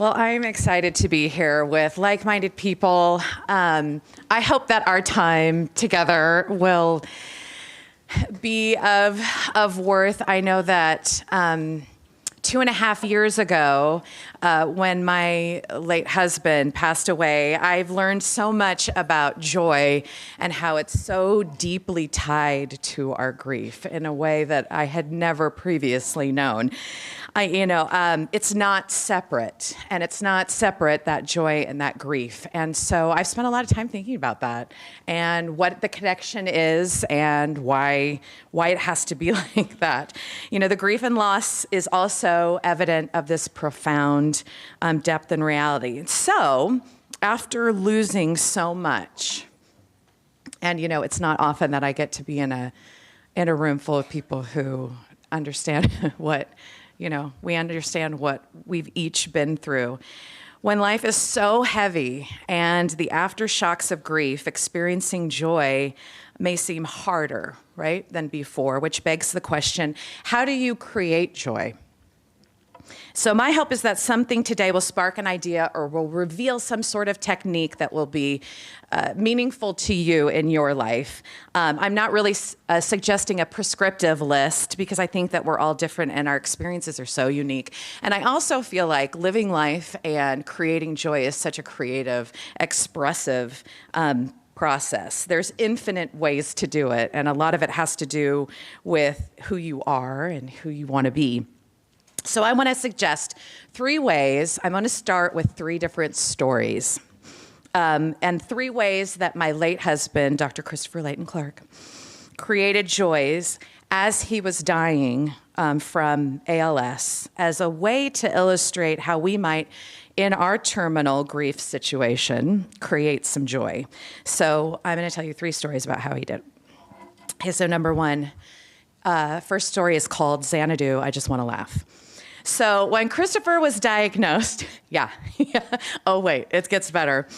Well, I'm excited to be here with like-minded people. I hope that our time together will be of worth. I know that 2.5 years ago, when my late husband passed away, I've learned so much about joy and how it's so deeply tied to our grief in a way that I had never previously known. It's not separate, and it's not separate, that joy and that grief. And so I've spent a lot of time thinking about that and what the connection is and why it has to be like that. The grief and loss is also evident of this profound depth and reality. So after losing so much, and it's not often that I get to be in a room full of people who understand we understand what we've each been through. When life is so heavy and the aftershocks of grief, experiencing joy may seem harder, right, than before, which begs the question, how do you create joy? So my hope is that something today will spark an idea or will reveal some sort of technique that will be meaningful to you in your life. I'm not really suggesting a prescriptive list because I think that we're all different and our experiences are so unique. And I also feel like living life and creating joy is such a creative, expressive process. There's infinite ways to do it, and a lot of it has to do with who you are and who you want to be. So I want to suggest 3 ways. I'm going to start with 3 different stories, and 3 ways that my late husband, Dr. Christopher Leighton Clark, created joys as he was dying from ALS as a way to illustrate how we might, in our terminal grief situation, create some joy. So I'm going to tell you 3 stories about how he did. Okay, so number 1, first story is called Xanadu, I Just Want to Laugh. So when Christopher was diagnosed, oh wait, it gets better.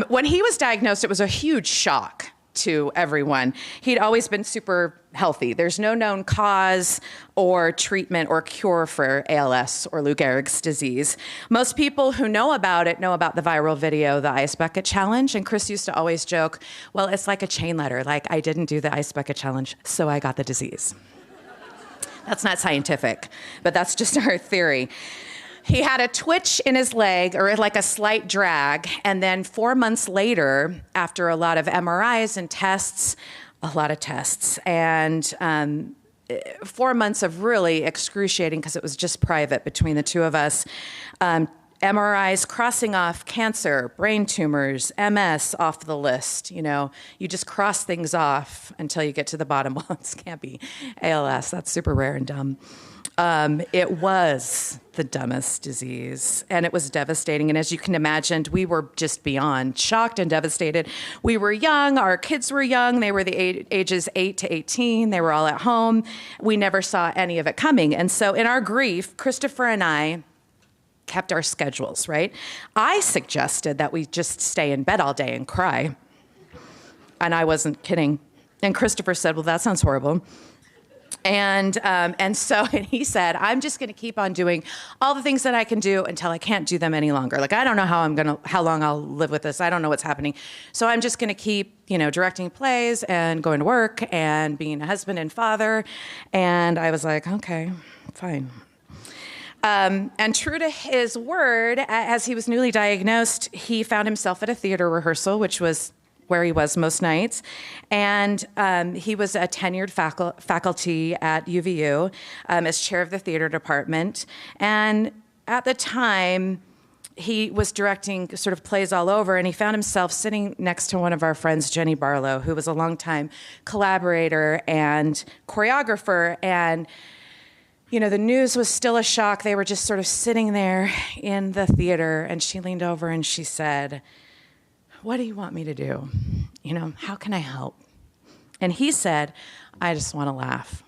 When he was diagnosed, it was a huge shock to everyone. He'd always been super healthy. There's no known cause or treatment or cure for ALS or Lou Gehrig's disease. Most people who know about it know about the viral video, the Ice Bucket Challenge. And Chris used to always joke, well, it's like a chain letter. Like, I didn't do the Ice Bucket Challenge, so I got the disease. That's not scientific, but that's just our theory. He had a twitch in his leg, or like a slight drag, and then 4 months later, after a lot of MRIs and tests, and 4 months of really excruciating, because it was just private between the two of us, MRIs crossing off cancer, brain tumors, MS off the list. You just cross things off until you get to the bottom. Well, this can't be ALS. That's super rare and dumb. It was the dumbest disease, and it was devastating. And as you can imagine, we were just beyond shocked and devastated. We were young. Our kids were young. They were the ages 8 to 18. They were all at home. We never saw any of it coming. And so in our grief, Christopher and I kept our schedules, right? I suggested that we just stay in bed all day and cry. And I wasn't kidding. And Christopher said, well, that sounds horrible. And he said, I'm just going to keep on doing all the things that I can do until I can't do them any longer. Like, I don't know how long I'll live with this. I don't know what's happening. So I'm just going to keep, directing plays and going to work and being a husband and father. And I was like, okay, fine. And true to his word, as he was newly diagnosed, he found himself at a theater rehearsal, which was where he was most nights. And he was a tenured faculty at UVU as chair of the theater department. And at the time, he was directing sort of plays all over, and he found himself sitting next to one of our friends, Jenny Barlow, who was a longtime collaborator and choreographer. And the news was still a shock. They were just sort of sitting there in the theater, and she leaned over and she said, what do you want me to do? How can I help? And he said, I just want to laugh.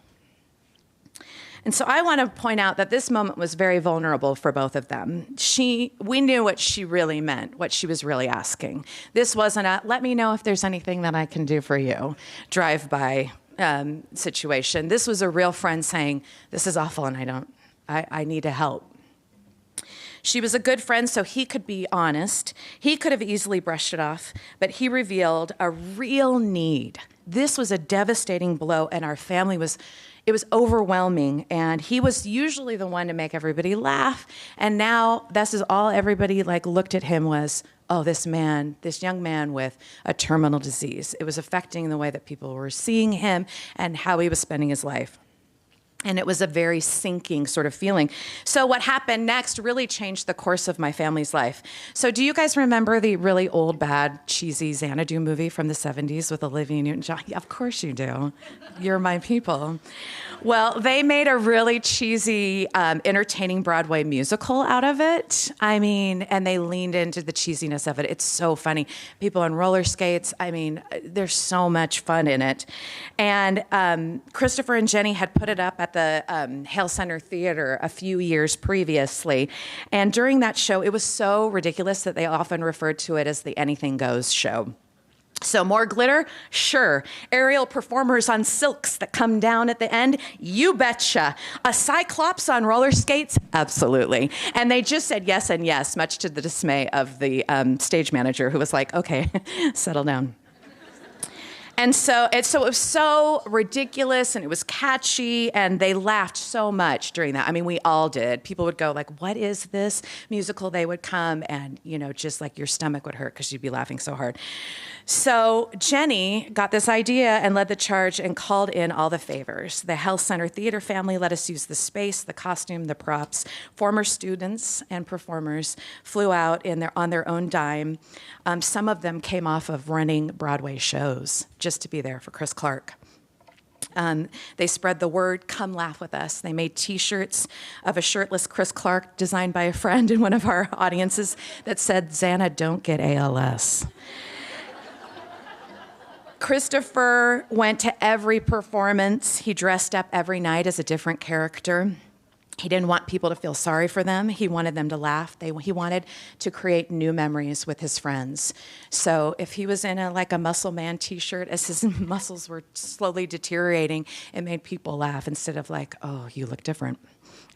And so I want to point out that this moment was very vulnerable for both of them. We knew what she really meant, what she was really asking. This wasn't a, let me know if there's anything that I can do for you, drive-by situation. This was a real friend saying, this is awful and I need to help. She was a good friend, so he could be honest. He could have easily brushed it off, but he revealed a real need. This was a devastating blow, and our family it was overwhelming, and he was usually the one to make everybody laugh, and now this is all everybody looked at him was, oh, this young man with a terminal disease. It was affecting the way that people were seeing him and how he was spending his life. And it was a very sinking sort of feeling. So what happened next really changed the course of my family's life. So do you guys remember the really old, bad, cheesy Xanadu movie from the 70s with Olivia Newton-John? Yeah, of course you do. You're my people. Well, they made a really cheesy, entertaining Broadway musical out of it. I mean, and they leaned into the cheesiness of it. It's so funny. People on roller skates. I mean, there's so much fun in it. And Christopher and Jenny had put it up at the Hale Center Theater a few years previously. And during that show, it was so ridiculous that they often referred to it as the Anything Goes show. So more glitter? Sure. Aerial performers on silks that come down at the end? You betcha. A cyclops on roller skates? Absolutely. And they just said yes and yes, much to the dismay of the stage manager who was like, okay, settle down. And so it was so ridiculous, and it was catchy, and they laughed so much during that. I mean, we all did. People would go like, what is this musical? They would come, and, just like your stomach would hurt because you'd be laughing so hard. So Jenny got this idea and led the charge and called in all the favors. The Hale Center Theater family let us use the space, the costume, the props. Former students and performers flew out on their own dime. Some of them came off of running Broadway shows just to be there for Chris Clark. They spread the word, come laugh with us. They made T-shirts of a shirtless Chris Clark designed by a friend in one of our audiences that said, Xana, don't get ALS. Christopher went to every performance. He dressed up every night as a different character. He didn't want people to feel sorry for them. He wanted them to laugh. He wanted to create new memories with his friends. So if he was in a Muscle Man T-shirt, as his muscles were slowly deteriorating, it made people laugh instead of oh, you look different.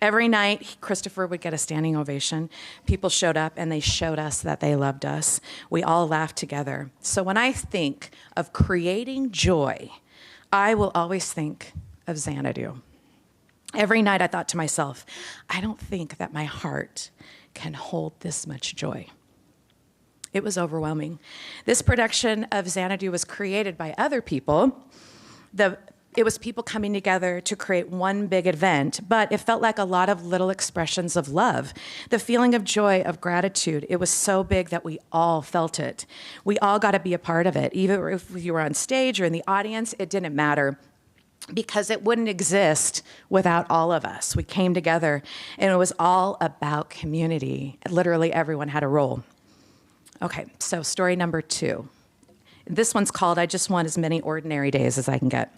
Every night, Christopher would get a standing ovation. People showed up, and they showed us that they loved us. We all laughed together. So when I think of creating joy, I will always think of Xanadu. Every night I thought to myself, I don't think that my heart can hold this much joy. It was overwhelming. This production of Xanadu was created by other people. It was people coming together to create one big event, but it felt like a lot of little expressions of love. The feeling of joy, of gratitude, it was so big that we all felt it. We all got to be a part of it. Even if you were on stage or in the audience, it didn't matter, because it wouldn't exist without all of us. We came together, and it was all about community. Literally everyone had a role. Okay, so story number 2. This one's called, I Just Want As Many Ordinary Days As I Can Get.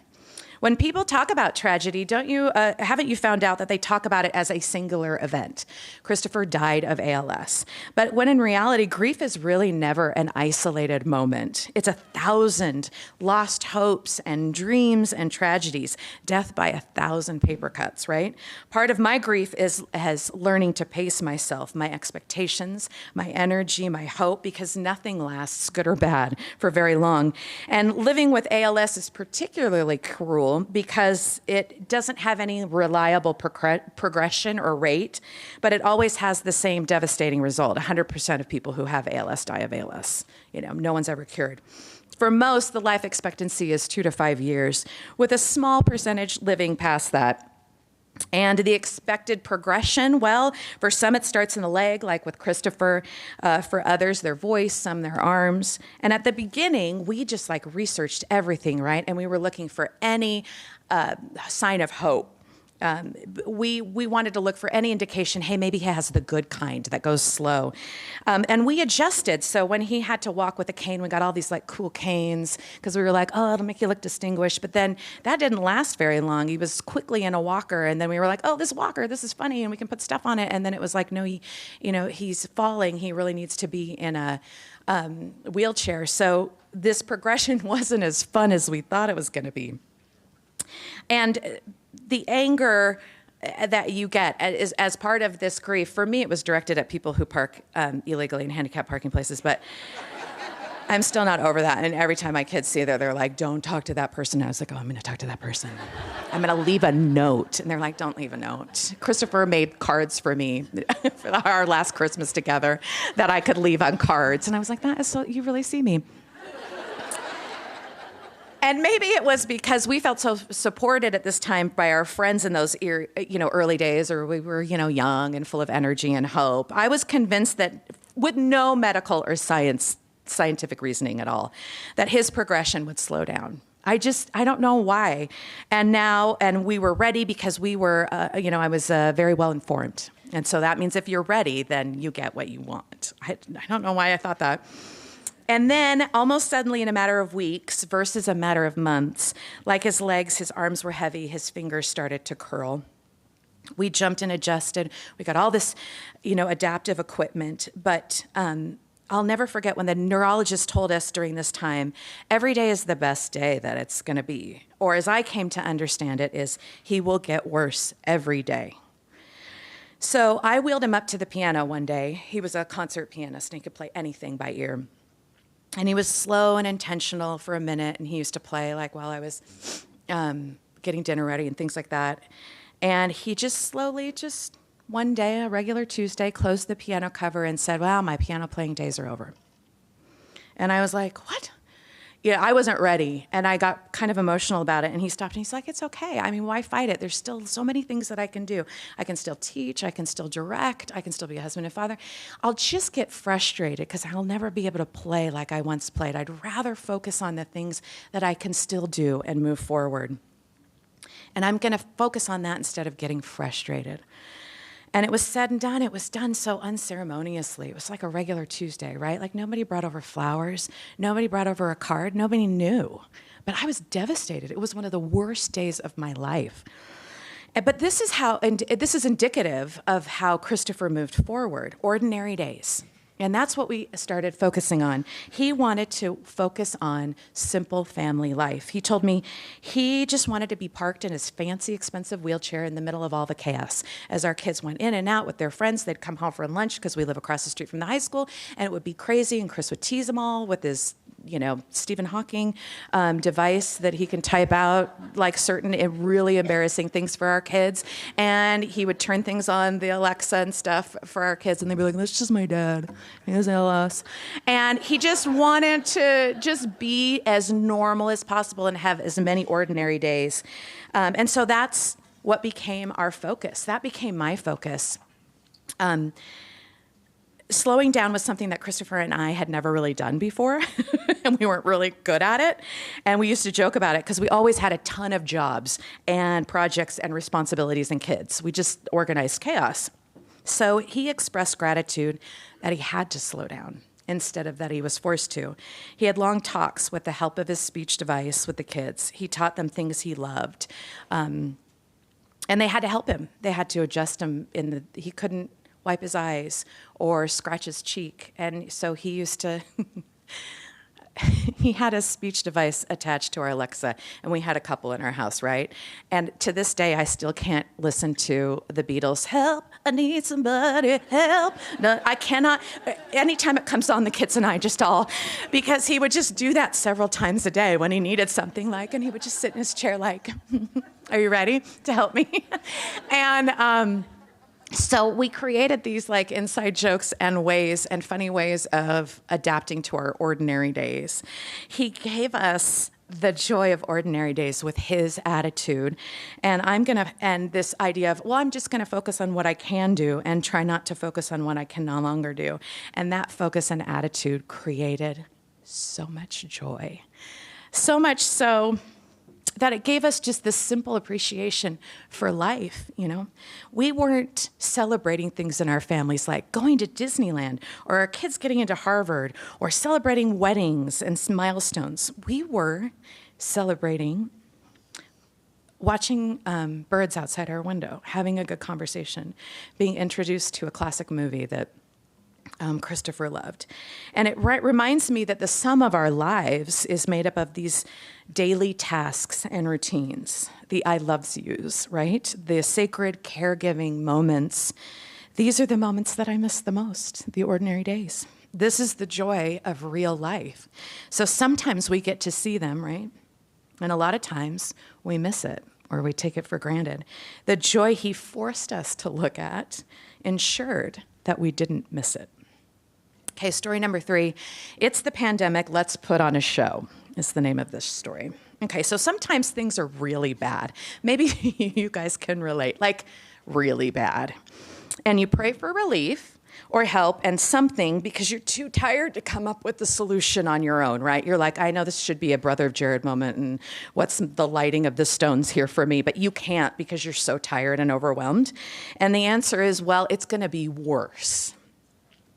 When people talk about tragedy, haven't you found out that they talk about it as a singular event? Christopher died of ALS. But when in reality, grief is really never an isolated moment. It's 1,000 lost hopes and dreams and tragedies, death by 1,000 paper cuts, right? Part of my grief is learning to pace myself, my expectations, my energy, my hope, because nothing lasts, good or bad, for very long. And living with ALS is particularly cruel because it doesn't have any reliable progression or rate, but it always has the same devastating result. 100% of people who have ALS die of ALS. No one's ever cured. For most, the life expectancy is 2 to 5 years, with a small percentage living past that. And the expected progression, well, for some it starts in the leg, like with Christopher. For others, their voice, some their arms. And at the beginning, we just researched everything, right? And we were looking for any sign of hope. We wanted to look for any indication, hey, maybe he has the good kind that goes slow. And we adjusted. So when he had to walk with a cane, we got all these cool canes because we were like, oh, it'll make you look distinguished. But then that didn't last very long. He was quickly in a walker. And then we were like, oh, this walker, this is funny. And we can put stuff on it. And then it was like, no, he's falling. He really needs to be in a wheelchair. So this progression wasn't as fun as we thought it was going to be. And the anger that you get as part of this grief. For me, it was directed at people who park illegally in handicapped parking places, but I'm still not over that. And every time my kids see that, they're like, don't talk to that person. I was like, oh, I'm going to talk to that person. I'm going to leave a note. And they're like, don't leave a note. Christopher made cards for me for our last Christmas together that I could leave on cards. And I was like, that is so, you really see me. And maybe it was because we felt so supported at this time by our friends in those early days, or we were young and full of energy and hope. I was convinced that with no medical or scientific reasoning at all, that his progression would slow down. I don't know why. And we were ready because we were, I was very well informed. And so that means if you're ready, then you get what you want. I don't know why I thought that. And then almost suddenly in a matter of weeks versus a matter of months, like his legs, his arms were heavy, his fingers started to curl. We jumped and adjusted. We got all this, adaptive equipment. But I'll never forget when the neurologist told us during this time, every day is the best day that it's going to be. Or as I came to understand it, is he will get worse every day. So I wheeled him up to the piano one day. He was a concert pianist, and he could play anything by ear. And he was slow and intentional for a minute, and he used to play like while I was getting dinner ready and things like that. And he just slowly, one day, a regular Tuesday, closed the piano cover and said, wow, my piano playing days are over. And I was like, what? I wasn't ready, and I got kind of emotional about it, and he stopped, and he's like, it's okay. I mean, why fight it? There's still so many things that I can do. I can still teach, I can still direct, I can still be a husband and father. I'll just get frustrated because I'll never be able to play like I once played. I'd rather focus on the things that I can still do and move forward. And I'm going to focus on that instead of getting frustrated. And it was said and done. It was done so unceremoniously. It was like a regular Tuesday, right? Like nobody brought over flowers. Nobody brought over a card. Nobody knew. But I was devastated. It was one of the worst days of my life. But this is indicative of how Christopher moved forward. Ordinary days. And that's what we started focusing on. He wanted to focus on simple family life. He told me he just wanted to be parked in his fancy, expensive wheelchair in the middle of all the chaos. As our kids went in and out with their friends, they'd come home for lunch because we live across the street from the high school, and it would be crazy, and Chris would tease them all with his Stephen Hawking device that he can type out like certain really embarrassing things for our kids. And he would turn things on the Alexa and stuff for our kids, and they'd be like, that's just my dad. He doesn't know us. And he just wanted to just be as normal as possible and have as many ordinary days. And so that's what became our focus. That became my focus. Slowing down was something that Christopher and I had never really done before, and we weren't really good at it. And we used to joke about it because we always had a ton of jobs and projects and responsibilities and kids. We just organized chaos. So he expressed gratitude that he had to slow down instead of that he was forced to. He had long talks with the help of his speech device with the kids. He taught them things he loved. And they had to help him. They had to adjust him he couldn't wipe his eyes or scratch his cheek. And so he used to, he had a speech device attached to our Alexa, and we had a couple in our house, right? And to this day, I still can't listen to the Beatles, help, I need somebody, help. No, I cannot, anytime it comes on, the kids and I just all, because he would just do that several times a day when he needed something and he would just sit in his chair like, are you ready to help me? And, so we created these inside jokes and ways and funny ways of adapting to our ordinary days. He gave us the joy of ordinary days with his attitude. And this idea of, I'm just going to focus on what I can do and try not to focus on what I can no longer do. And that focus and attitude created so much joy. So much so that it gave us just this simple appreciation for life, We weren't celebrating things in our families like going to Disneyland or our kids getting into Harvard or celebrating weddings and milestones. We were celebrating watching birds outside our window, having a good conversation, being introduced to a classic movie that Christopher loved. And it reminds me that the sum of our lives is made up of these daily tasks and routines, the I loves yous, right? The sacred caregiving moments. These are the moments that I miss the most, the ordinary days. This is the joy of real life. So sometimes we get to see them, right? And a lot of times we miss it or we take it for granted. The joy he forced us to look at ensured that we didn't miss it. Okay, story number 3. It's the pandemic. Let's put on a show is the name of this story. Okay, so sometimes things are really bad. Maybe you guys can relate, like really bad. And you pray for relief or help and something because you're too tired to come up with the solution on your own, right? You're like, I know this should be a Brother of Jared moment and what's the lighting of the stones here for me, but you can't because you're so tired and overwhelmed. And the answer is, well, it's going to be worse.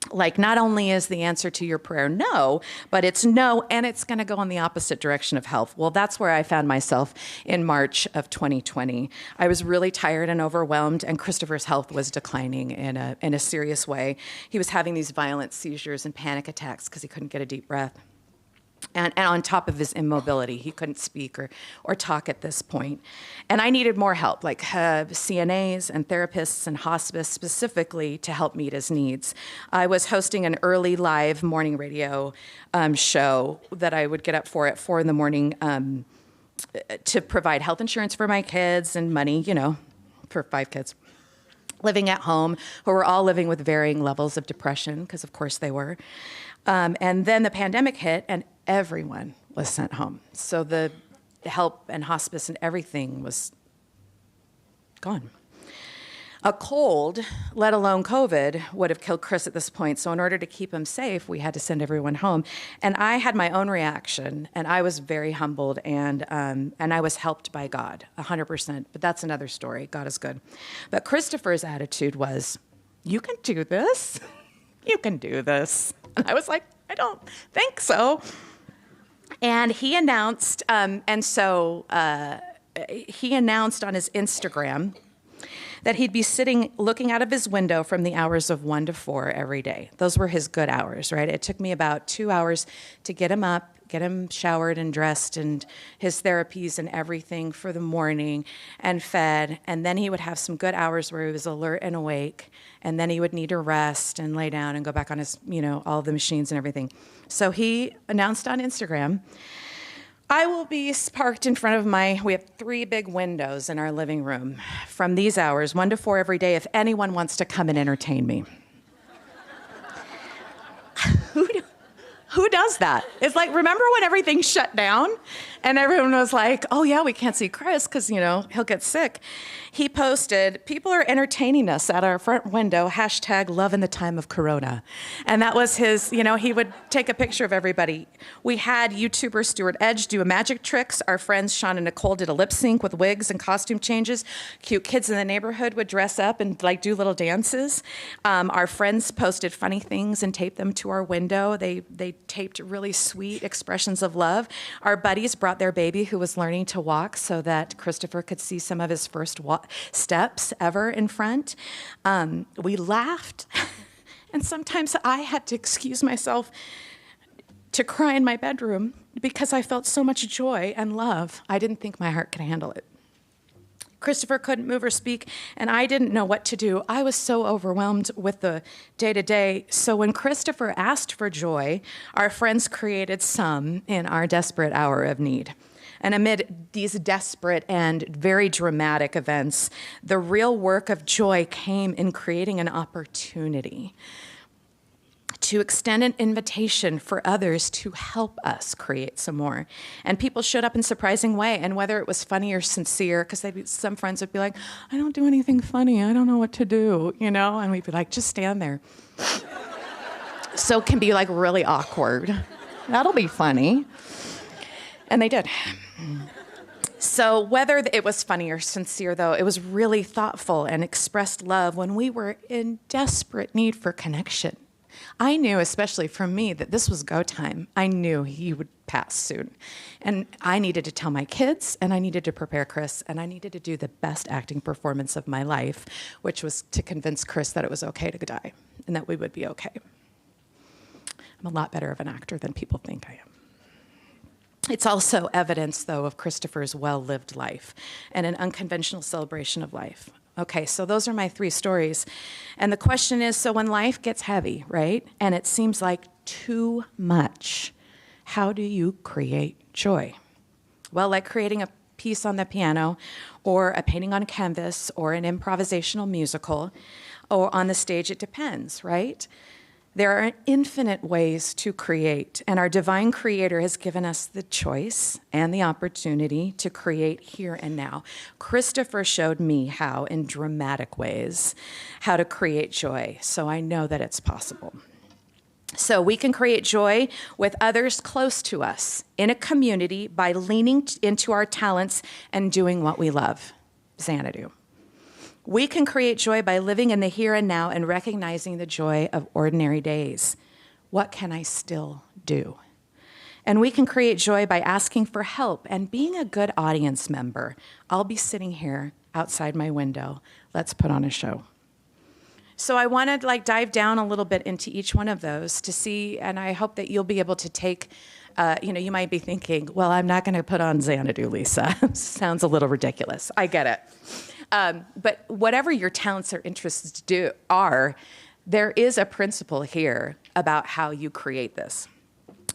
Like, not only is the answer to your prayer no, but it's no, and it's going to go in the opposite direction of health. Well, that's where I found myself in March of 2020. I was really tired and overwhelmed, and Christopher's health was declining in a serious way. He was having these violent seizures and panic attacks because he couldn't get a deep breath. And on top of his immobility, he couldn't speak or talk at this point. And I needed more help, like CNAs and therapists and hospice specifically to help meet his needs. I was hosting an early live morning radio show that I would get up for at 4 in the morning to provide health insurance for my kids and money, for 5 kids living at home who were all living with varying levels of depression, because of course they were. And then the pandemic hit and everyone was sent home. So the help and hospice and everything was gone. A cold, let alone COVID, would have killed Chris at this point. So in order to keep him safe, we had to send everyone home. And I had my own reaction, and I was very humbled, and I was helped by God, 100%. But that's another story. God is good. But Christopher's attitude was, you can do this. You can do this. And I was like, I don't think so. And he announced, he announced on his Instagram that he'd be sitting, looking out of his window from the hours of 1 to 4 every day. Those were his good hours, right? It took me about 2 hours to get him up, get him showered and dressed and his therapies and everything for the morning and fed. And then he would have some good hours where he was alert and awake. And then he would need to rest and lay down and go back on his, all the machines and everything. So he announced on Instagram, I will be parked in front of we have 3 big windows in our living room from these hours, 1 to 4 every day, if anyone wants to come and entertain me. Who does that? It's like, remember when everything shut down and everyone was like, oh yeah, we can't see Chris because, he'll get sick. He posted, people are entertaining us at our front window, #love in the time of Corona. And that was his, he would take a picture of everybody. We had YouTuber Stuart Edge do a magic tricks. Our friends Sean and Nicole did a lip sync with wigs and costume changes. Cute kids in the neighborhood would dress up and do little dances. Our friends posted funny things and taped them to our window. They taped really sweet expressions of love. Our buddies brought their baby who was learning to walk so that Christopher could see some of his first steps ever in front. We laughed, and sometimes I had to excuse myself to cry in my bedroom because I felt so much joy and love. I didn't think my heart could handle it. Christopher couldn't move or speak, and I didn't know what to do. I was so overwhelmed with the day-to-day. So when Christopher asked for joy, our friends created some in our desperate hour of need. And amid these desperate and very dramatic events, the real work of joy came in creating an opportunity to extend an invitation for others to help us create some more. And people showed up in surprising way. And whether it was funny or sincere, because some friends would be like, I don't do anything funny. I don't know what to do, And we'd be like, just stand there. So it can be really awkward. That'll be funny. And they did. So whether it was funny or sincere, though, it was really thoughtful and expressed love when we were in desperate need for connection. I knew, especially for me, that this was go time. I knew he would pass soon. And I needed to tell my kids, and I needed to prepare Chris, and I needed to do the best acting performance of my life, which was to convince Chris that it was okay to die and that we would be okay. I'm a lot better of an actor than people think I am. It's also evidence, though, of Christopher's well-lived life and an unconventional celebration of life. Okay, so those are my 3 stories. And the question is, so when life gets heavy, right, and it seems like too much, how do you create joy? Well, like creating a piece on the piano or a painting on a canvas or an improvisational musical or on the stage, it depends, right? There are infinite ways to create, and our divine creator has given us the choice and the opportunity to create here and now. Christopher showed me how, in dramatic ways, how to create joy, so I know that it's possible. So we can create joy with others close to us, in a community, by leaning into our talents and doing what we love. Xanadu. We can create joy by living in the here and now and recognizing the joy of ordinary days. What can I still do? And we can create joy by asking for help and being a good audience member. I'll be sitting here outside my window. Let's put on a show. So I want to dive down a little bit into each one of those to see, and I hope that you'll be able to take, you might be thinking, well, I'm not going to put on Xanadu, Lisa. Sounds a little ridiculous. I get it. But whatever your talents or interests are, there is a principle here about how you create this.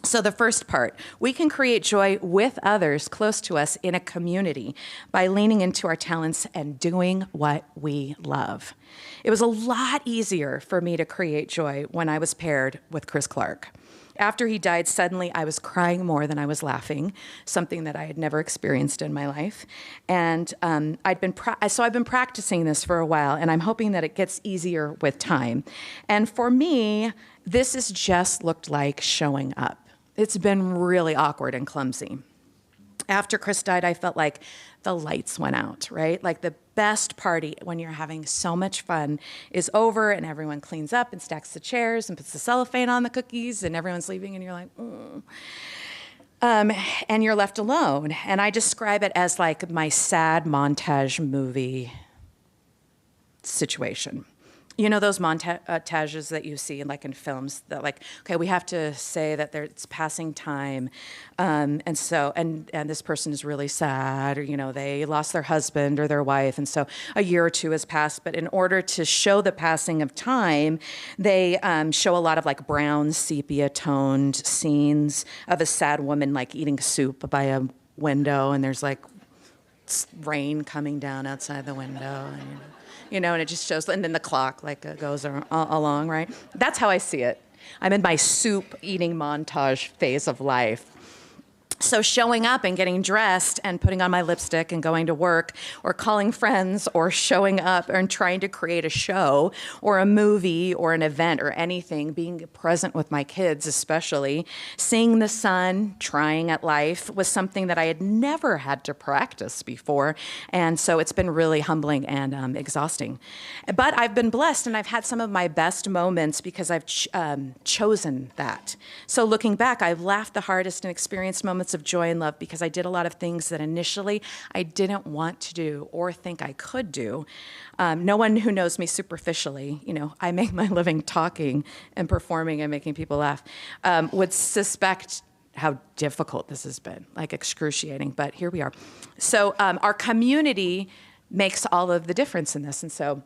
So the first part, we can create joy with others close to us in a community by leaning into our talents and doing what we love. It was a lot easier for me to create joy when I was paired with Chris Clark. After he died, suddenly I was crying more than I was laughing, something that I had never experienced in my life. And I've been practicing this for a while, and I'm hoping that it gets easier with time. And for me, this has just looked like showing up. It's been really awkward and clumsy. After Chris died, I felt like the lights went out, right? Like the best party when you're having so much fun is over and everyone cleans up and stacks the chairs and puts the cellophane on the cookies and everyone's leaving and you're like, and you're left alone. And I describe it as like my sad montage movie situation. You know those montages that you see in films that okay, we have to say that it's passing time, and this person is really sad, or they lost their husband or their wife, and so a year or two has passed. But in order to show the passing of time, they show a lot of brown sepia-toned scenes of a sad woman eating soup by a window, and there's rain coming down outside the window. And, and it just shows, and then the clock goes along, right? That's how I see it. I'm in my soup eating montage phase of life. So showing up and getting dressed and putting on my lipstick and going to work or calling friends or showing up and trying to create a show or a movie or an event or anything, being present with my kids especially, seeing the sun, trying at life was something that I had never had to practice before. And so it's been really humbling and exhausting. But I've been blessed and I've had some of my best moments because I've chosen that. So looking back, I've laughed the hardest and experienced moments of joy and love because I did a lot of things that initially I didn't want to do or think I could do. No one who knows me superficially, I make my living talking and performing and making people laugh, would suspect how difficult this has been, excruciating, but here we are. So our community makes all of the difference in this, and so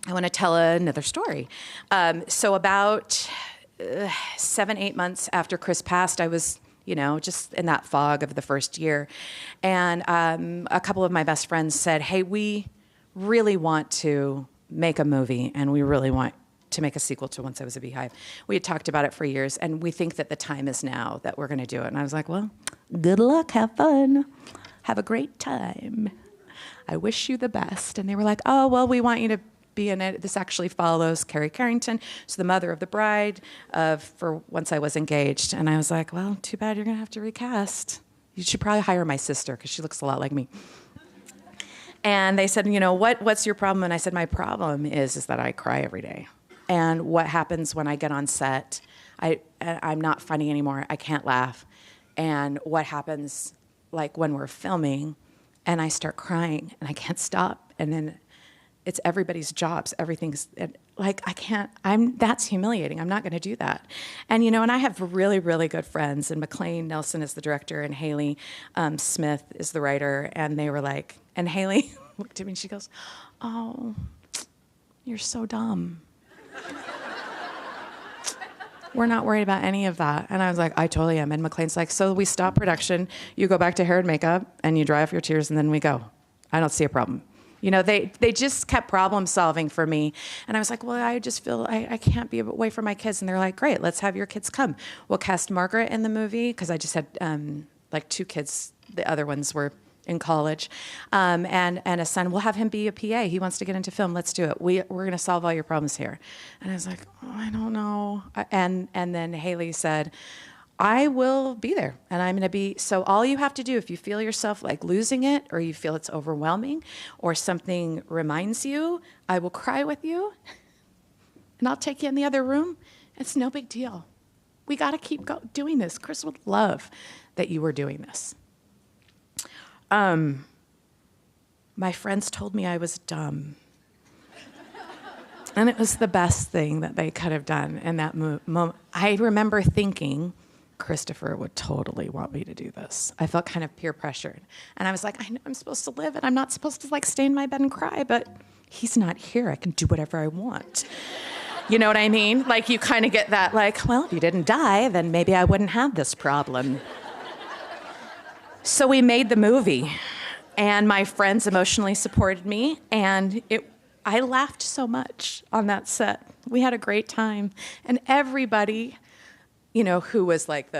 I want to tell another story. So about 7-8 months after Chris passed, I was just in that fog of the first year. And a couple of my best friends said, hey, we really want to make a movie and we really want to make a sequel to Once I Was a Beehive. We had talked about it for years and we think that the time is now that we're going to do it. And I was like, well, good luck, have fun, have a great time. I wish you the best. And they were like, oh, well, we want you to be in it. This actually follows Carrie Carrington, so the mother of the bride for Once I Was Engaged. And I was like, well, too bad you're going to have to recast. You should probably hire my sister because she looks a lot like me. And they said, what's your problem? And I said, my problem is that I cry every day. And what happens when I get on set, I'm not funny anymore. I can't laugh. And what happens when we're filming and I start crying and I can't stop. And then it's everybody's jobs. Everything's like, that's humiliating. I'm not going to do that. And, and I have really, really good friends, and McLean Nelson is the director, and Haley Smith is the writer. And they were like, and Haley looked at me and she goes, "Oh, you're so dumb. We're not worried about any of that." And I was like, "I totally am." And McLean's like, "So we stop production, you go back to hair and makeup, and you dry off your tears, and then we go. I don't see a problem." They just kept problem solving for me. And I was like, well, I just feel I can't be away from my kids. And they're like, great, let's have your kids come. We'll cast Margaret in the movie, because I just had like 2 kids. The other ones were in college. And a son. We'll have him be a PA. He wants to get into film. Let's do it. We're going to solve all your problems here. And I was like, oh, I don't know. And then Haley said, I will be there, and I'm going to be, so all you have to do, if you feel yourself like losing it, or you feel it's overwhelming, or something reminds you, I will cry with you, and I'll take you in the other room. It's no big deal. We got to keep doing this. Chris would love that you were doing this. My friends told me I was dumb. And it was the best thing that they could have done in that moment. I remember thinking, Christopher would totally want me to do this. I felt kind of peer pressured. And I was like, I know I'm supposed to live, and I'm not supposed to like stay in my bed and cry, but he's not here. I can do whatever I want. You know what I mean? Like, you kind of get that, like, well, if you didn't die, then maybe I wouldn't have this problem. So we made the movie, and my friends emotionally supported me, and I laughed so much on that set. We had a great time, and everybody, who was like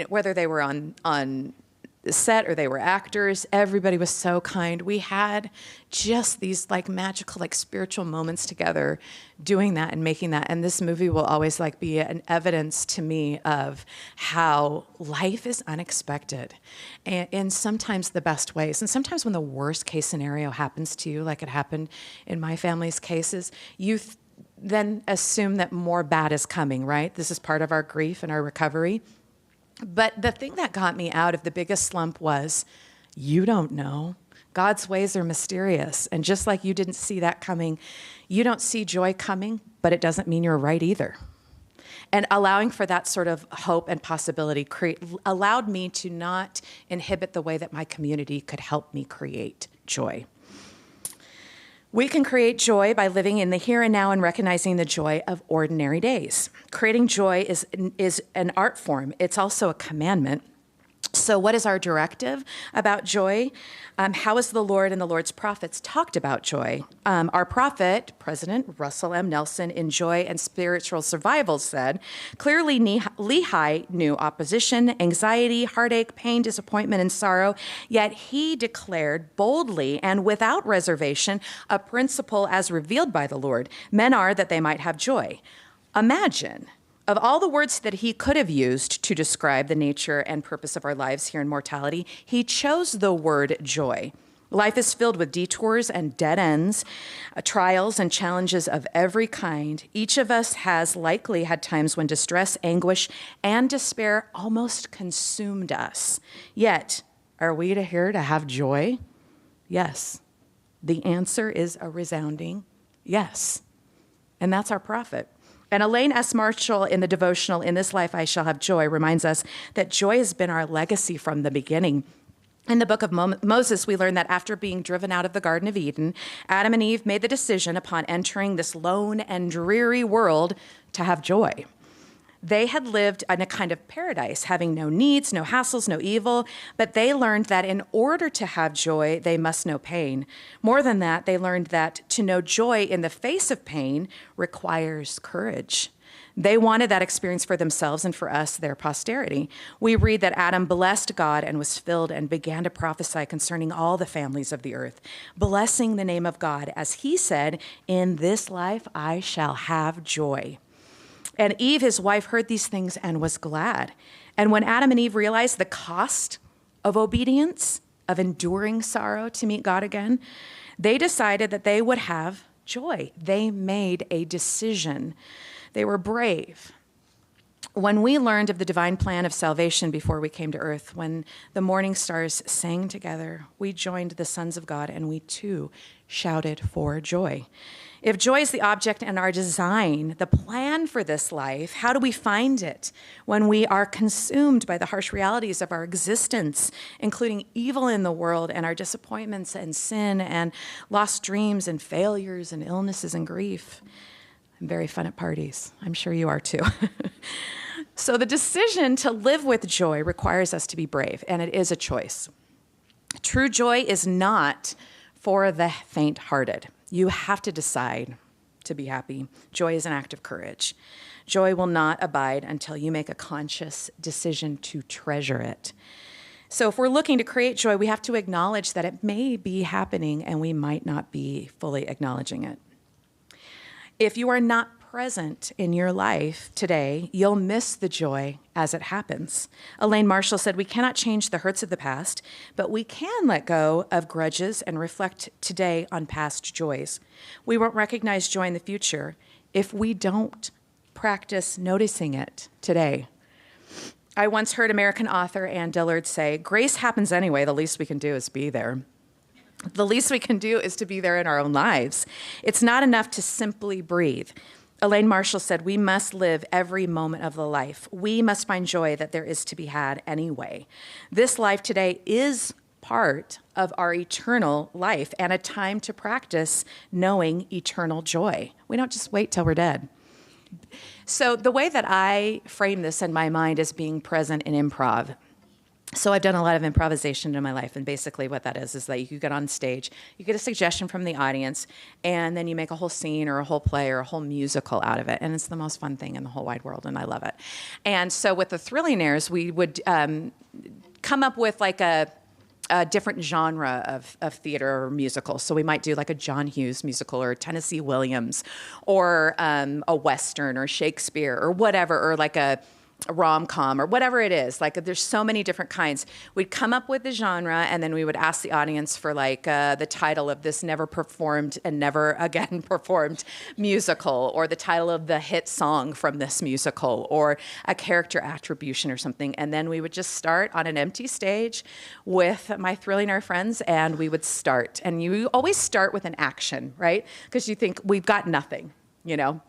whether they were on the set or they were actors, everybody was so kind. We had just these like magical, like spiritual moments together doing that and making that. And this movie will always like be an evidence to me of how life is unexpected, and in sometimes the best ways. And sometimes when the worst case scenario happens to you, like it happened in my family's cases, you then assume that more bad is coming, right? This is part of our grief and our recovery. But the thing that got me out of the biggest slump was, you don't know. God's ways are mysterious. And just like you didn't see that coming, you don't see joy coming, but it doesn't mean you're right either. And allowing for that sort of hope and possibility allowed me to not inhibit the way that my community could help me create joy. We can create joy by living in the here and now and recognizing the joy of ordinary days. Creating joy is an art form. It's also a commandment. So what is our directive about joy? How has the Lord and the Lord's prophets talked about joy? Our prophet, President Russell M. Nelson, in Joy and Spiritual Survival said, clearly Lehi knew opposition, anxiety, heartache, pain, disappointment, and sorrow, yet he declared boldly and without reservation a principle as revealed by the Lord. Men are that they might have joy. Imagine, of all the words that he could have used to describe the nature and purpose of our lives here in mortality, he chose the word joy. Life is filled with detours and dead ends, trials and challenges of every kind. Each of us has likely had times when distress, anguish, and despair almost consumed us. Yet, are we here to have joy? Yes. The answer is a resounding yes. And that's our prophet. And Elaine S. Marshall in the devotional, In This Life I Shall Have Joy, reminds us that joy has been our legacy from the beginning. In the book of Moses, we learn that after being driven out of the Garden of Eden, Adam and Eve made the decision upon entering this lone and dreary world to have joy. They had lived in a kind of paradise, having no needs, no hassles, no evil, but they learned that in order to have joy, they must know pain. More than that, they learned that to know joy in the face of pain requires courage. They wanted that experience for themselves and for us, their posterity. We read that Adam blessed God and was filled and began to prophesy concerning all the families of the earth, blessing the name of God. As he said, in this life I shall have joy. And Eve, his wife, heard these things and was glad. And when Adam and Eve realized the cost of obedience, of enduring sorrow to meet God again, they decided that they would have joy. They made a decision. They were brave. When we learned of the divine plan of salvation before we came to earth, when the morning stars sang together, we joined the sons of God, and we too shouted for joy. If joy is the object and our design, the plan for this life, how do we find it when we are consumed by the harsh realities of our existence, including evil in the world and our disappointments and sin and lost dreams and failures and illnesses and grief? I'm very fun at parties. I'm sure you are too. So the decision to live with joy requires us to be brave, and it is a choice. True joy is not for the faint-hearted. You have to decide to be happy. Joy is an act of courage. Joy will not abide until you make a conscious decision to treasure it. So if we're looking to create joy, we have to acknowledge that it may be happening and we might not be fully acknowledging it. If you are not present in your life today, you'll miss the joy as it happens. Elaine Marshall said, "We cannot change the hurts of the past, but we can let go of grudges and reflect today on past joys. We won't recognize joy in the future if we don't practice noticing it today." I once heard American author Ann Dillard say, "Grace happens anyway. The least we can do is be there." The least we can do is to be there in our own lives. It's not enough to simply breathe. Elaine Marshall said, "We must live every moment of the life. We must find joy that there is to be had anyway." This life today is part of our eternal life and a time to practice knowing eternal joy. We don't just wait till we're dead. So the way that I frame this in my mind is being present in improv. So I've done a lot of improvisation in my life, and basically what that is that you get on stage, you get a suggestion from the audience, and then you make a whole scene or a whole play or a whole musical out of it, and it's the most fun thing in the whole wide world, and I love it. And so with the Thrillionaires, we would come up with like a different genre of theater or musical. So we might do like a John Hughes musical or Tennessee Williams or a Western or Shakespeare or whatever, or like a rom-com or whatever it is. Like there's so many different kinds. We'd come up with the genre, and then we would ask the audience for like the title of this never performed and never again performed musical, or the title of the hit song from this musical, or a character attribution or something. And then we would just start on an empty stage with my Thrillionaire friends, and we would start. And you always start with an action, right? Because you think we've got nothing, you know?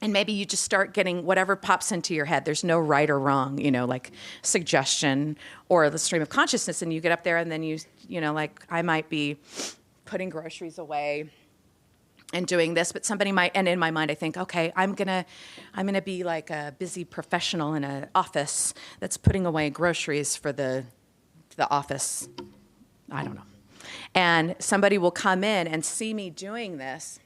And maybe you just start getting whatever pops into your head. There's no right or wrong, you know, like suggestion or the stream of consciousness. And you get up there, and then you know, like I might be putting groceries away and doing this, but somebody might, and in my mind I think, okay, I'm gonna be like a busy professional in an office that's putting away groceries for the office. I don't know. And somebody will come in and see me doing this,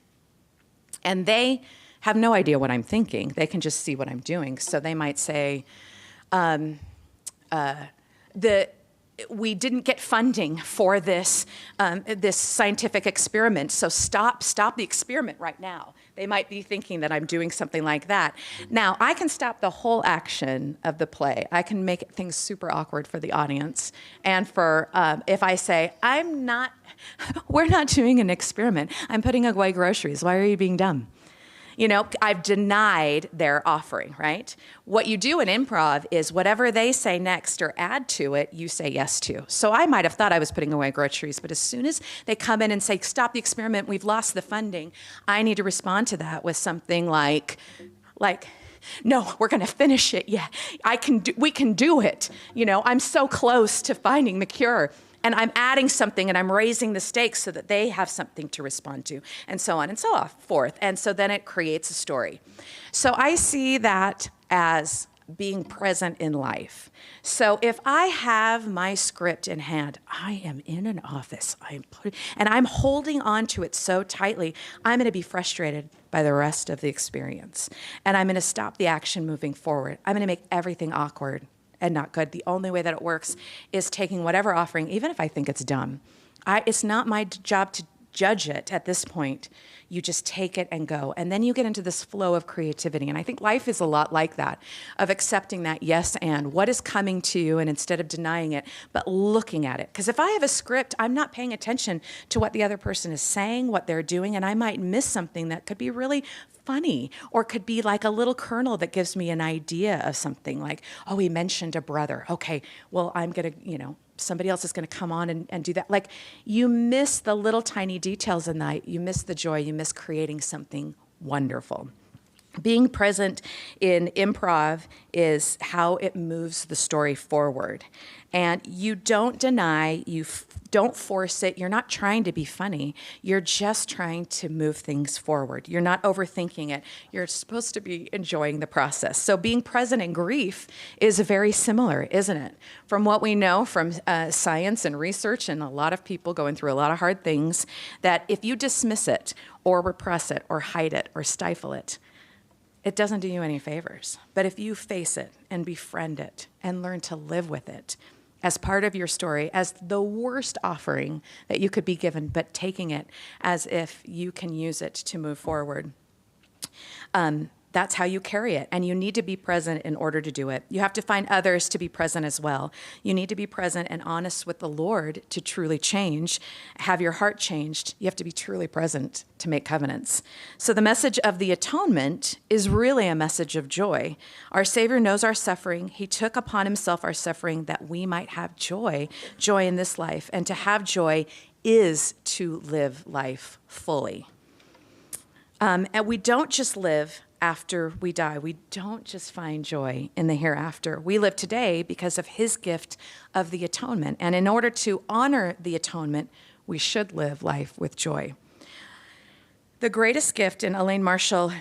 and they have no idea what I'm thinking. They can just see what I'm doing. So they might say, we didn't get funding for this scientific experiment, so stop the experiment right now. They might be thinking that I'm doing something like that. Now, I can stop the whole action of the play. I can make things super awkward for the audience. And for, if I say, we're not doing an experiment. I'm putting away groceries. Why are you being dumb? You know, I've denied their offering, right? What you do in improv is whatever they say next or add to it, you say yes to. So I might have thought I was putting away groceries, but as soon as they come in and say, stop the experiment, we've lost the funding, I need to respond to that with something like, no, we're going to finish it. Yeah, we can do it. You know, I'm so close to finding the cure. And I'm adding something, and I'm raising the stakes so that they have something to respond to, and so on and so forth. And so then it creates a story. So I see that as being present in life. So if I have my script in hand, I am in an office, and I'm holding on to it so tightly, I'm going to be frustrated by the rest of the experience. And I'm going to stop the action moving forward. I'm going to make everything awkward and not good. The only way that it works is taking whatever offering, even if I think it's dumb. It's not my job to judge it at this point. You just take it and go. And then you get into this flow of creativity. And I think life is a lot like that, of accepting that yes and what is coming to you, and instead of denying it, but looking at it. Because if I have a script, I'm not paying attention to what the other person is saying, what they're doing, and I might miss something that could be really funny, or could be like a little kernel that gives me an idea of something like, oh, he mentioned a brother. Okay, well, I'm going to, somebody else is going to come on and do that. Like, you miss the little tiny details in that. You miss the joy. You miss creating something wonderful. Being present in improv is how it moves the story forward. And you don't deny, don't force it. You're not trying to be funny. You're just trying to move things forward. You're not overthinking it. You're supposed to be enjoying the process. So being present in grief is very similar, isn't it? From what we know from science and research and a lot of people going through a lot of hard things, that if you dismiss it or repress it or hide it or stifle it, it doesn't do you any favors. But if you face it and befriend it and learn to live with it as part of your story, as the worst offering that you could be given, but taking it as if you can use it to move forward, that's how you carry it. And you need to be present in order to do it. You have to find others to be present as well. You need to be present and honest with the Lord to truly change, have your heart changed. You have to be truly present to make covenants. So the message of the atonement is really a message of joy. Our Savior knows our suffering. He took upon himself our suffering that we might have joy in this life. And to have joy is to live life fully. And we don't just live after we die. We don't just find joy in the hereafter. We live today because of his gift of the atonement. And in order to honor the atonement, we should live life with joy. The greatest gift, and Elaine Marshall,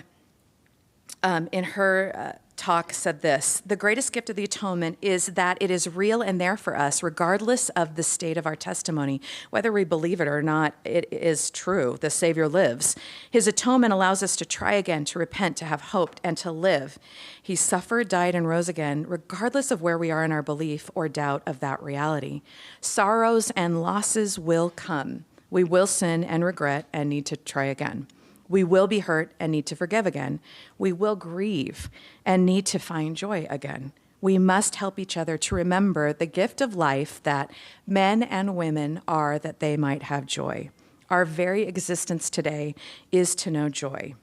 in her talk, said this: the greatest gift of the atonement is that it is real and there for us, regardless of the state of our testimony. Whether we believe it or not, it is true. The Savior lives. His atonement allows us to try again, to repent, to have hope, and to live. He suffered, died, and rose again, regardless of where we are in our belief or doubt of that reality. Sorrows and losses will come. We will sin and regret and need to try again. We will be hurt and need to forgive again. We will grieve and need to find joy again. We must help each other to remember the gift of life that men and women are, that they might have joy. Our very existence today is to know joy.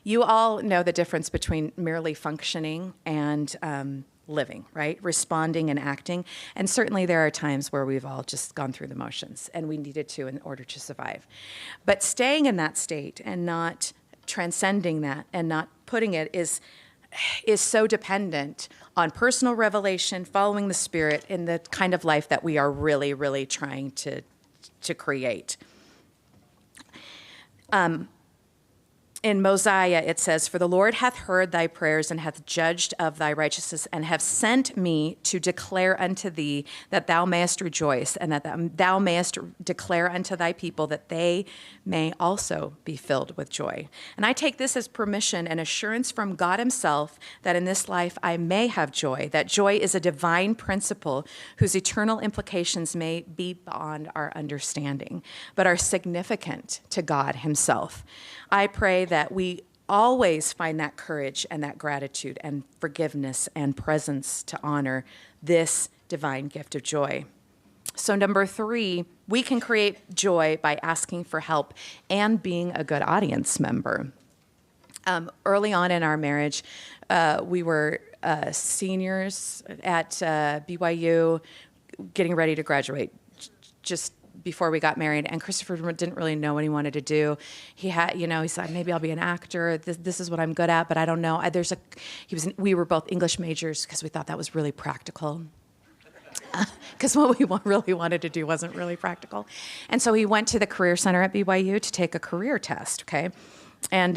You all know the difference between merely functioning and living, right? Responding and acting. And certainly there are times where we've all just gone through the motions and we needed to in order to survive. But staying in that state and not transcending that and not putting it is so dependent on personal revelation, following the Spirit in the kind of life that we are really, really trying to create. In Mosiah, it says, "For the Lord hath heard thy prayers and hath judged of thy righteousness, and have sent me to declare unto thee that thou mayest rejoice, and that thou mayest declare unto thy people that they may also be filled with joy." And I take this as permission and assurance from God himself that in this life I may have joy, that joy is a divine principle whose eternal implications may be beyond our understanding, but are significant to God himself. I pray that we always find that courage and that gratitude and forgiveness and presence to honor this divine gift of joy. So number 3, we can create joy by asking for help and being a good audience member. Early on in our marriage, we were seniors at BYU, getting ready to graduate, just before we got married, and Christopher didn't really know what he wanted to do. He had, he said, maybe I'll be an actor. This is what I'm good at, but I don't know. We were both English majors because we thought that was really practical. Because what we really wanted to do wasn't really practical. And so he went to the Career Center at BYU to take a career test, okay? And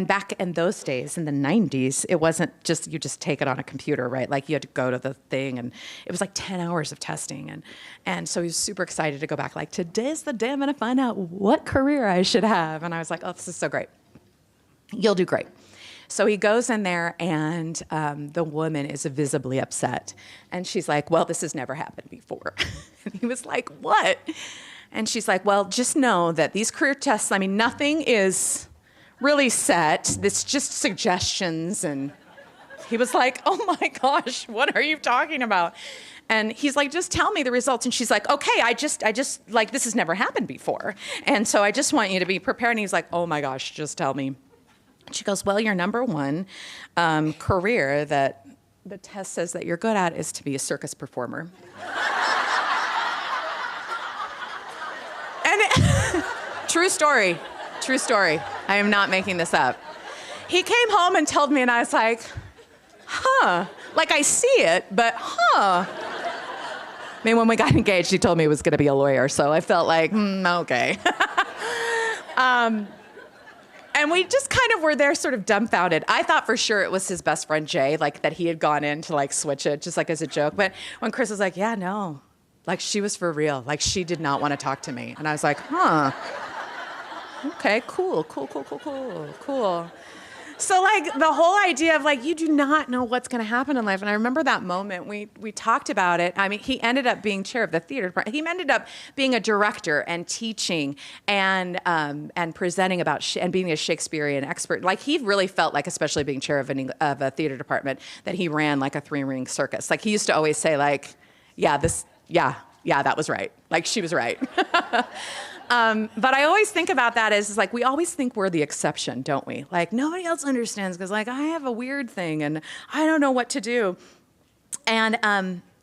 back in those days, in the 90s, it wasn't just, you just take it on a computer, right? Like you had to go to the thing, and it was like 10 hours of testing. And so he was super excited to go back, like, today's the day I'm going to find out what career I should have. And I was like, oh, this is so great. You'll do great. So he goes in there, and the woman is visibly upset. And she's like, well, this has never happened before. And he was like, what? And she's like, well, just know that these career tests, nothing is really set. It's just suggestions. And He was like, oh my gosh, what are you talking about? And he's like, just tell me the results. And she's like, okay, I just like, this has never happened before. And so I just want you to be prepared. And he's like, oh my gosh, just tell me. She goes, well, your number one career that the test says that you're good at is to be a circus performer. And true story. I am not making this up. He came home and told me, and I was like, huh. Like, I see it, but huh. I mean, when we got engaged, he told me he was going to be a lawyer, so I felt like, okay. And we just kind of were there sort of dumbfounded. I thought for sure it was his best friend, Jay, like that he had gone in to like switch it, just like as a joke. But when Chris was like, yeah, no, like she was for real. Like she did not want to talk to me. And I was like, huh. Okay, cool. So like the whole idea of like, you do not know what's going to happen in life. And I remember that moment we talked about it. I mean, he ended up being chair of the theater department. He ended up being a director and teaching and presenting about and being a Shakespearean expert. Like he really felt like, especially being chair of a theater department, that he ran like a 3-ring circus. Like he used to always say like, yeah, that was right. Like she was right. But I always think about that as like, we always think we're the exception, don't we? Like nobody else understands because like I have a weird thing and I don't know what to do. And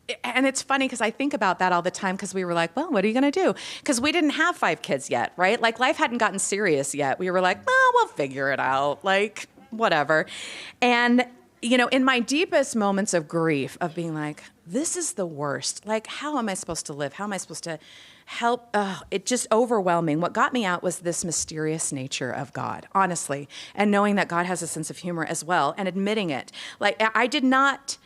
it's funny because I think about that all the time because we were like, well, what are you going to do? Because we didn't have 5 kids yet, right? Like life hadn't gotten serious yet. We were like, well, we'll figure it out. Like whatever. And you know, in my deepest moments of grief of being like, this is the worst. Like, how am I supposed to live? How am I supposed to help? It just overwhelming. What got me out was this mysterious nature of God, honestly, and knowing that God has a sense of humor as well and admitting it. Like, I did not,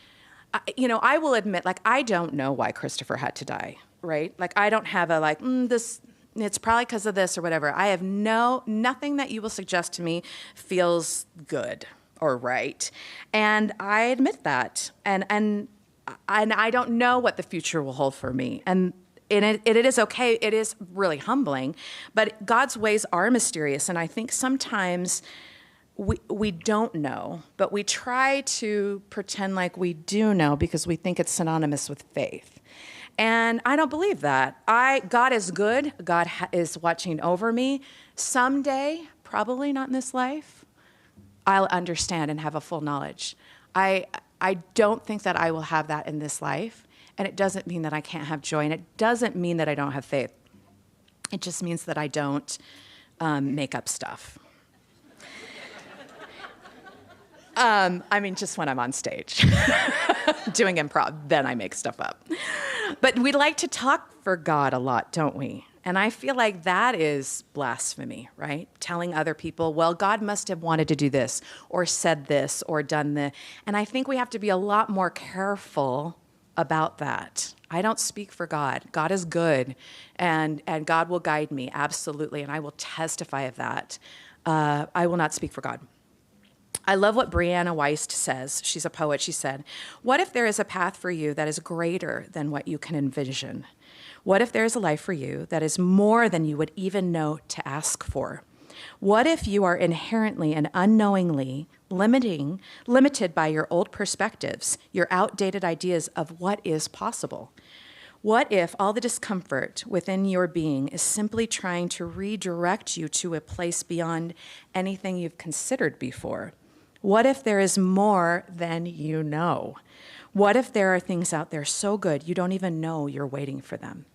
you know, I will admit, like, I don't know why Christopher had to die, right? Like, I don't have a, like, it's probably because of this or whatever. I have nothing that you will suggest to me feels good or right. And I admit that. And I don't know what the future will hold for me. And it is okay. It is really humbling. But God's ways are mysterious. And I think sometimes we don't know, but we try to pretend like we do know because we think it's synonymous with faith. And I don't believe that. God is good. God is watching over me. Someday, probably not in this life, I'll understand and have a full knowledge. I don't think that I will have that in this life, and it doesn't mean that I can't have joy, and it doesn't mean that I don't have faith. It just means that I don't make up stuff. I mean, just when I'm on stage doing improv, then I make stuff up. But we like to talk for God a lot, don't we? And I feel like that is blasphemy, right? Telling other people, well, God must have wanted to do this or said this or done this. And I think we have to be a lot more careful about that. I don't speak for God. God is good, and God will guide me, absolutely, and I will testify of that. I will not speak for God. I love what Brianna Weist says. She's a poet. She said, what if there is a path for you that is greater than what you can envision? What if there is a life for you that is more than you would even know to ask for? What if you are inherently and unknowingly limited by your old perspectives, your outdated ideas of what is possible? What if all the discomfort within your being is simply trying to redirect you to a place beyond anything you've considered before? What if there is more than you know? What if there are things out there so good you don't even know you're waiting for them?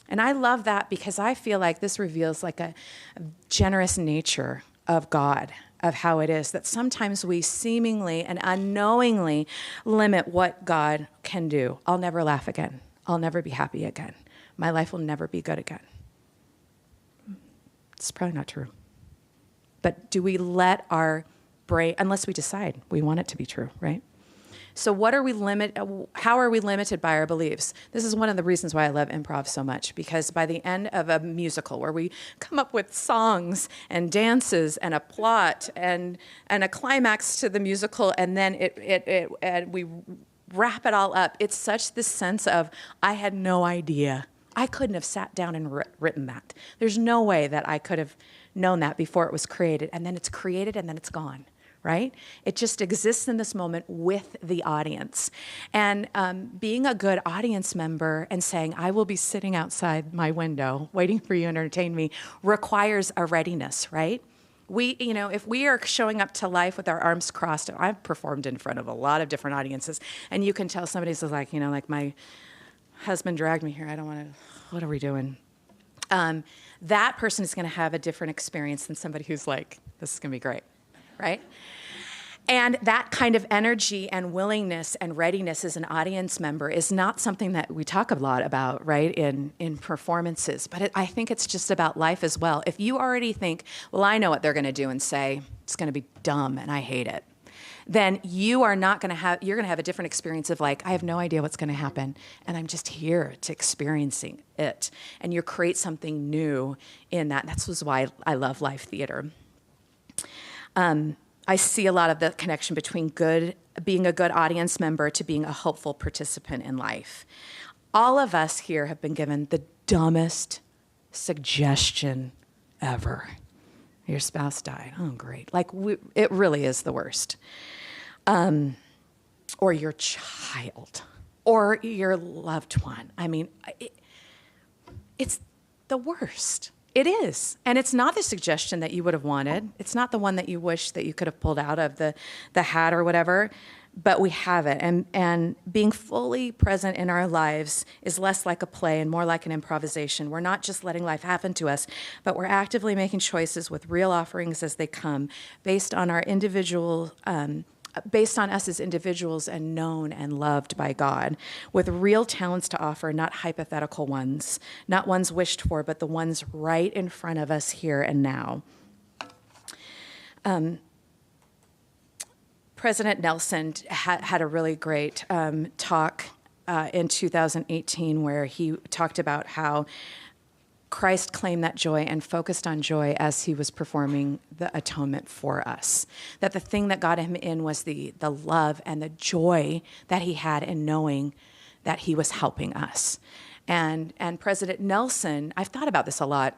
And I love that because I feel like this reveals like a generous nature of God, of how it is that sometimes we seemingly and unknowingly limit what God can do. I'll never laugh again. I'll never be happy again. My life will never be good again. It's probably not true. But do we let our brain, unless we decide we want it to be true, right? So how are we limited by our beliefs? This is one of the reasons why I love improv so much, because by the end of a musical where we come up with songs and dances and a plot and a climax to the musical, and then and we wrap it all up, it's such this sense of, I had no idea. I couldn't have sat down and written that. There's no way that I could have known that before it was created. And then it's created and then it's gone. right? It just exists in this moment with the audience. And being a good audience member and saying, I will be sitting outside my window waiting for you to entertain me, requires a readiness, right? If we are showing up to life with our arms crossed, I've performed in front of a lot of different audiences, and you can tell somebody's like, like my husband dragged me here. I don't want to, what are we doing? That person is going to have a different experience than somebody who's like, this is going to be great, right? And that kind of energy and willingness and readiness as an audience member is not something that we talk a lot about, right, in performances. But I think it's just about life as well. If you already think, well, I know what they're going to do and say, it's going to be dumb and I hate it, then you're going to have a different experience of like, I have no idea what's going to happen, and I'm just here to experiencing it. And you create something new in that. That's why I love live theater. I see a lot of the connection between being a good audience member to being a hopeful participant in life. All of us here have been given the dumbest suggestion ever. Your spouse died. Oh, great. It really is the worst. Or your child, or your loved one. I mean, it's the worst. It is. And it's not the suggestion that you would have wanted. It's not the one that you wish that you could have pulled out of the hat or whatever, but we have it. And being fully present in our lives is less like a play and more like an improvisation. We're not just letting life happen to us, but we're actively making choices with real offerings as they come, based on us as individuals and known and loved by God, with real talents to offer, not hypothetical ones, not ones wished for, but the ones right in front of us here and now. President Nelson had a really great talk in 2018 where he talked about how Christ claimed that joy and focused on joy as he was performing the atonement for us. That the thing that got him in was the love and the joy that he had in knowing that he was helping us. And President Nelson, I've thought about this a lot.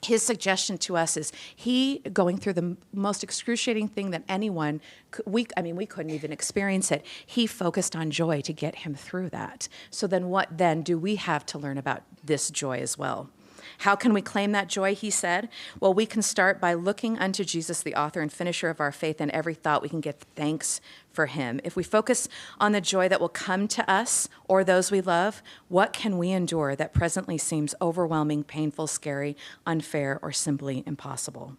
His suggestion to us is he going through the most excruciating thing that anyone we couldn't even experience it. He focused on joy to get him through that. So then what then do we have to learn about this joy as well? How can we claim that joy, he said? Well, we can start by looking unto Jesus, the author and finisher of our faith. In every thought, we can give thanks for him. If we focus on the joy that will come to us or those we love, what can we endure that presently seems overwhelming, painful, scary, unfair, or simply impossible?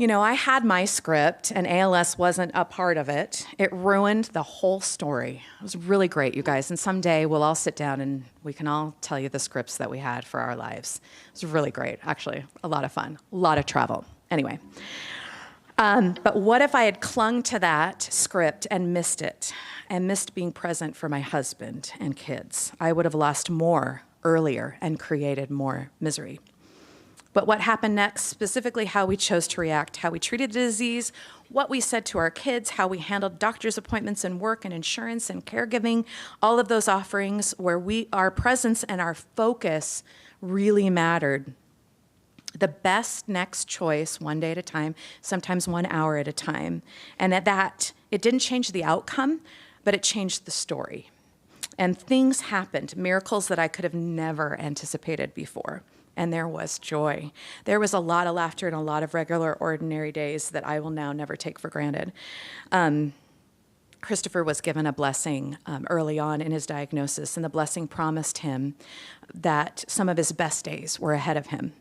I had my script, and ALS wasn't a part of it. It ruined the whole story. It was really great, you guys. And someday we'll all sit down and we can all tell you the scripts that we had for our lives. It was really great, actually. A lot of fun, a lot of travel. Anyway. But what if I had clung to that script and missed it, and missed being present for my husband and kids? I would have lost more earlier and created more misery. But what happened next, specifically how we chose to react, how we treated the disease, what we said to our kids, how we handled doctor's appointments and work and insurance and caregiving, all of those offerings where our presence and our focus really mattered. The best next choice, one day at a time, sometimes 1 hour at a time. And at that, it didn't change the outcome, but it changed the story. And things happened, miracles that I could have never anticipated before. And there was joy. There was a lot of laughter and a lot of regular, ordinary days that I will now never take for granted. Christopher was given a blessing early on in his diagnosis, and the blessing promised him that some of his best days were ahead of him.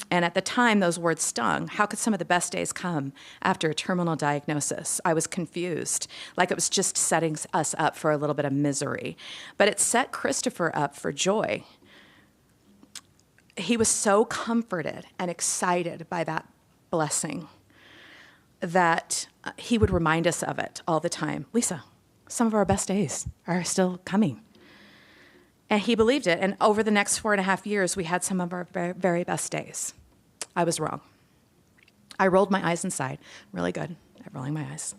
And at the time, those words stung. How could some of the best days come after a terminal diagnosis? I was confused, like it was just setting us up for a little bit of misery. But it set Christopher up for joy. He was so comforted and excited by that blessing that he would remind us of it all the time. Lisa, some of our best days are still coming. And he believed it. And over the next 4.5 years, we had some of our very, very best days. I was wrong. I rolled my eyes and sighed. Really good at rolling my eyes.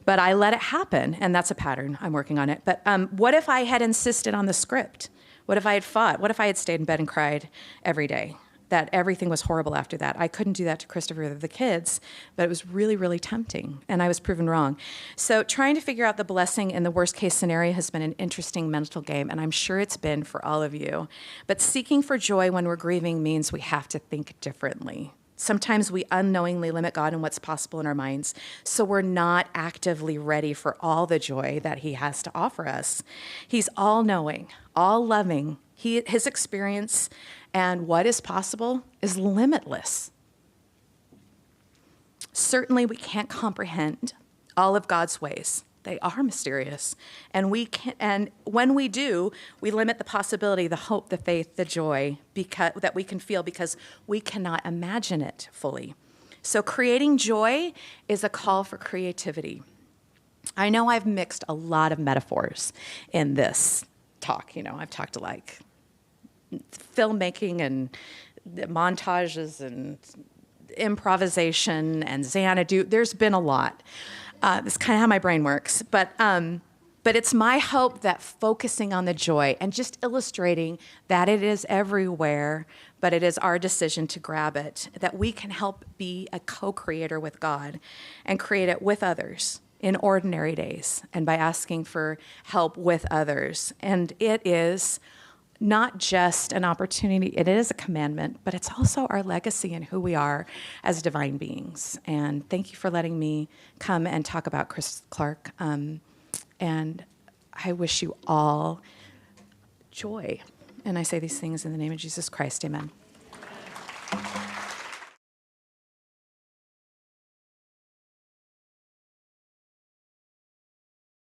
But I let it happen, and that's a pattern. I'm working on it. But what if I had insisted on the script? What if I had fought? What if I had stayed in bed and cried every day? that everything was horrible after that. I couldn't do that to Christopher or the kids, but it was really, really tempting, and I was proven wrong. So trying to figure out the blessing in the worst case scenario has been an interesting mental game, and I'm sure it's been for all of you. But seeking for joy when we're grieving means we have to think differently. Sometimes we unknowingly limit God and what's possible in our minds, so we're not actively ready for all the joy that he has to offer us. He's all-knowing, all-loving. His experience and what is possible is limitless. Certainly, we can't comprehend all of God's ways. They are mysterious. And when we do, we limit the possibility, the hope, the faith, the joy that we can feel because we cannot imagine it fully. So creating joy is a call for creativity. I know I've mixed a lot of metaphors in this talk. I've talked to filmmaking and montages and improvisation and Xanadu. There's been a lot. That's kind of how my brain works. But it's my hope that focusing on the joy and just illustrating that it is everywhere, but it is our decision to grab it, that we can help be a co-creator with God and create it with others in ordinary days and by asking for help with others. And it is not just an opportunity, it is a commandment, but it's also our legacy and who we are as divine beings. And thank you for letting me come and talk about Chris Clark. And I wish you all joy. And I say these things in the name of Jesus Christ, amen.